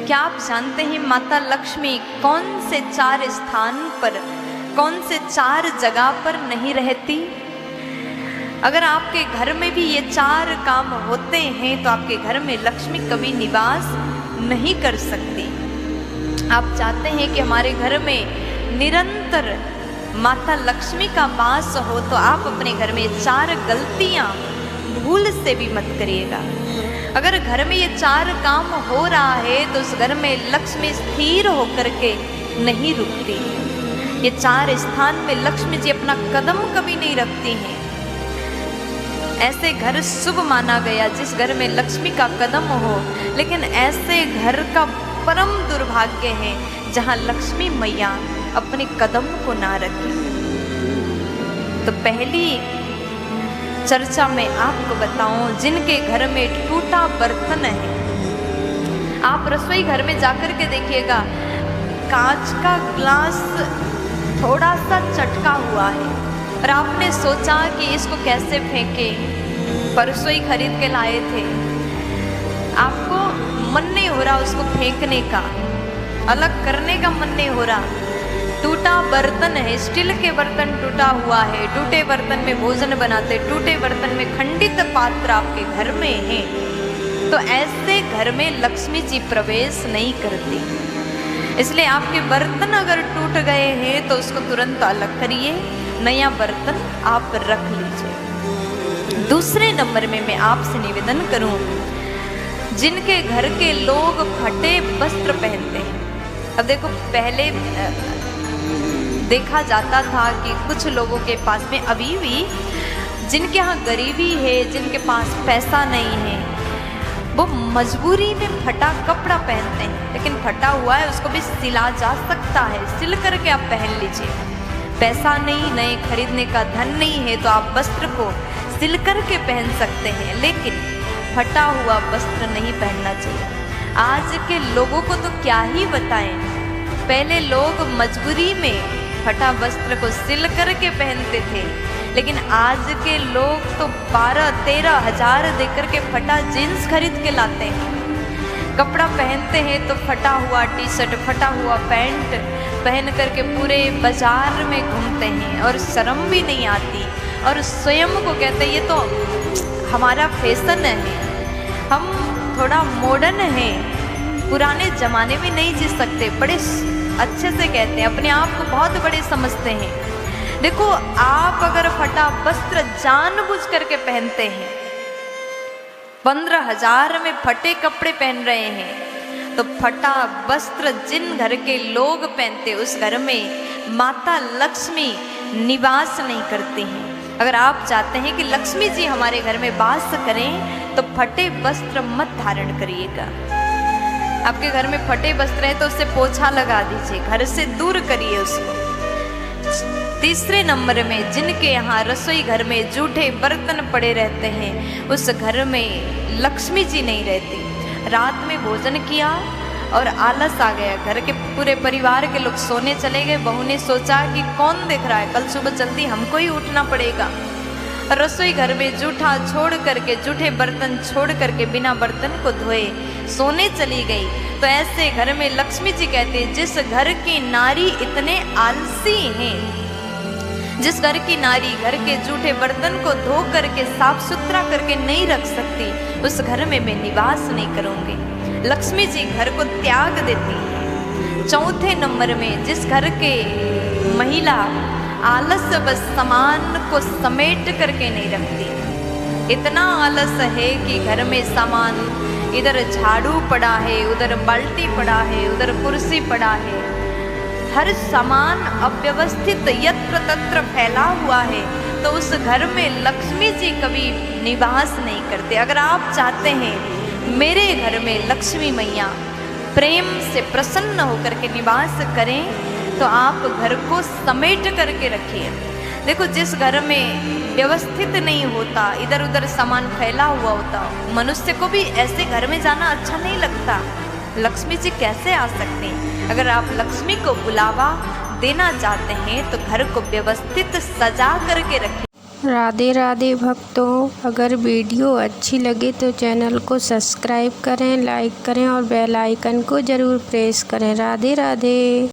क्या आप जानते हैं माता लक्ष्मी कौन से 4 स्थान पर, कौन से 4 जगह पर नहीं रहती? अगर आपके घर में भी ये 4 काम होते हैं तो आपके घर में लक्ष्मी कभी निवास नहीं कर सकती। आप चाहते हैं कि हमारे घर में निरंतर माता लक्ष्मी का वास हो तो आप अपने घर में 4 गलतियां भूल से भी मत करिएगा। अगर घर में ये 4 काम हो रहा है तो उस घर में लक्ष्मी स्थिर होकर के नहीं रुकती। ये 4 स्थान में लक्ष्मी जी अपना कदम कभी नहीं रखती हैं। ऐसे घर शुभ माना गया जिस घर में लक्ष्मी का कदम हो, लेकिन ऐसे घर का परम दुर्भाग्य है जहां लक्ष्मी मैया अपने कदम को ना रखे। तो पहली चर्चा में आपको बताऊं, जिनके घर में टूटा बर्तन है, आप रसोई घर में जाकर के देखिएगा, कांच का ग्लास थोड़ा सा चटका हुआ है और आपने सोचा कि इसको कैसे फेंके, परसों ही खरीद के लाए थे, आपको मन नहीं हो रहा उसको फेंकने का, अलग करने का मन नहीं हो रहा। टूटा बर्तन है, स्टील के बर्तन टूटा हुआ है, टूटे बर्तन में भोजन बनाते, टूटे बर्तन में खंडित पात्र आपके घर में है, तो ऐसे घर में लक्ष्मी जी प्रवेश नहीं करती। इसलिए आपके बर्तन अगर टूट गए हैं तो उसको तुरंत अलग करिए, नया बर्तन आप रख लीजिए। दूसरे नंबर में मैं आपसे निवेदन करूं, जिनके घर के लोग फटे वस्त्र पहनते हैं। अब देखो, पहले देखा जाता था कि कुछ लोगों के पास में अभी भी, जिनके यहाँ गरीबी है, जिनके पास पैसा नहीं है, वो मजबूरी में फटा कपड़ा पहनते हैं, लेकिन फटा हुआ है उसको भी सिला जा सकता है, सिल करके आप पहन लीजिए। पैसा नहीं, नए खरीदने का धन नहीं है तो आप वस्त्र को सिल करके पहन सकते हैं, लेकिन फटा हुआ वस्त्र नहीं पहनना चाहिए। आज के लोगों को तो क्या ही बताएं, पहले लोग मजबूरी में फटा वस्त्र को सिल करके पहनते थे, लेकिन आज के लोग तो 12-13 हजार देकर के फटा जीन्स खरीद के लाते हैं। कपड़ा पहनते हैं तो फटा हुआ टी शर्ट, फटा हुआ पैंट पहन करके पूरे बाजार में घूमते हैं और शर्म भी नहीं आती, और स्वयं को कहते हैं ये तो हमारा फैशन है, हम थोड़ा मॉडर्न हैं, पुराने ज़माने में नहीं जी सकते, बड़े अच्छे से कहते हैं, अपने आप को बहुत बड़े समझते हैं। देखो, आप अगर फटा वस्त्र जानबूझ करके पहनते हैं, 15 हजार में फटे कपड़े पहन रहे हैं, तो फटा वस्त्र जिन घर के लोग पहनते उस घर में माता लक्ष्मी निवास नहीं करती हैं। अगर आप चाहते हैं कि लक्ष्मी जी हमारे घर में वास करें तो फटे वस्त्र मत धारण करिएगा। आपके घर में फटे वस्त्र है तो उससे पोछा लगा दीजिए, घर से दूर करिए उसको। तीसरे नंबर में, जिनके यहाँ रसोई घर में जूठे बर्तन पड़े रहते हैं, उस घर में लक्ष्मी जी नहीं रहती। रात में भोजन किया और आलस आ गया, घर के पूरे परिवार के लोग सोने चले गए, बहू ने सोचा कि कौन देख रहा है, कल सुबह जल्दी हमको ही उठना पड़ेगा। रसोई घर में जूठा छोड़ करके, जूठे बर्तन छोड़ करके बिना बर्तन को धोए सोने चली गई, तो ऐसे घर में लक्ष्मी जी कहते हैं, जिस घर की नारी इतने आलसी हैं, जिस घर की नारी घर के जूठे बर्तन को धो करके साफ सुथरा करके नहीं रख सकती, उस घर में मैं निवास नहीं करूंगी। लक्ष्मी जी घर को त्याग देती है। चौथे नंबर में, जिस घर के महिला आलस बस सामान को समेट करके नहीं रखती, इतना आलस है कि घर में सामान, इधर झाड़ू पड़ा है, उधर बाल्टी पड़ा है, उधर कुर्सी पड़ा है, हर सामान अव्यवस्थित यत्र तत्र फैला हुआ है, तो उस घर में लक्ष्मी जी कभी निवास नहीं करते। अगर आप चाहते हैं मेरे घर में लक्ष्मी मैया प्रेम से प्रसन्न होकर के निवास करें, तो आप घर को समेट करके रखिए। देखो, जिस घर में व्यवस्थित नहीं होता, इधर उधर सामान फैला हुआ होता, मनुष्य को भी ऐसे घर में जाना अच्छा नहीं लगता। लक्ष्मी जी कैसे आ सकते हैं? अगर आप लक्ष्मी को बुलावा देना चाहते हैं तो घर को व्यवस्थित सजा करके रखें। राधे राधे भक्तों, अगर वीडियो अच्छी लगे तो चैनल को सब्सक्राइब करें, लाइक करें और बेल आइकन को ज़रूर प्रेस करें। राधे राधे।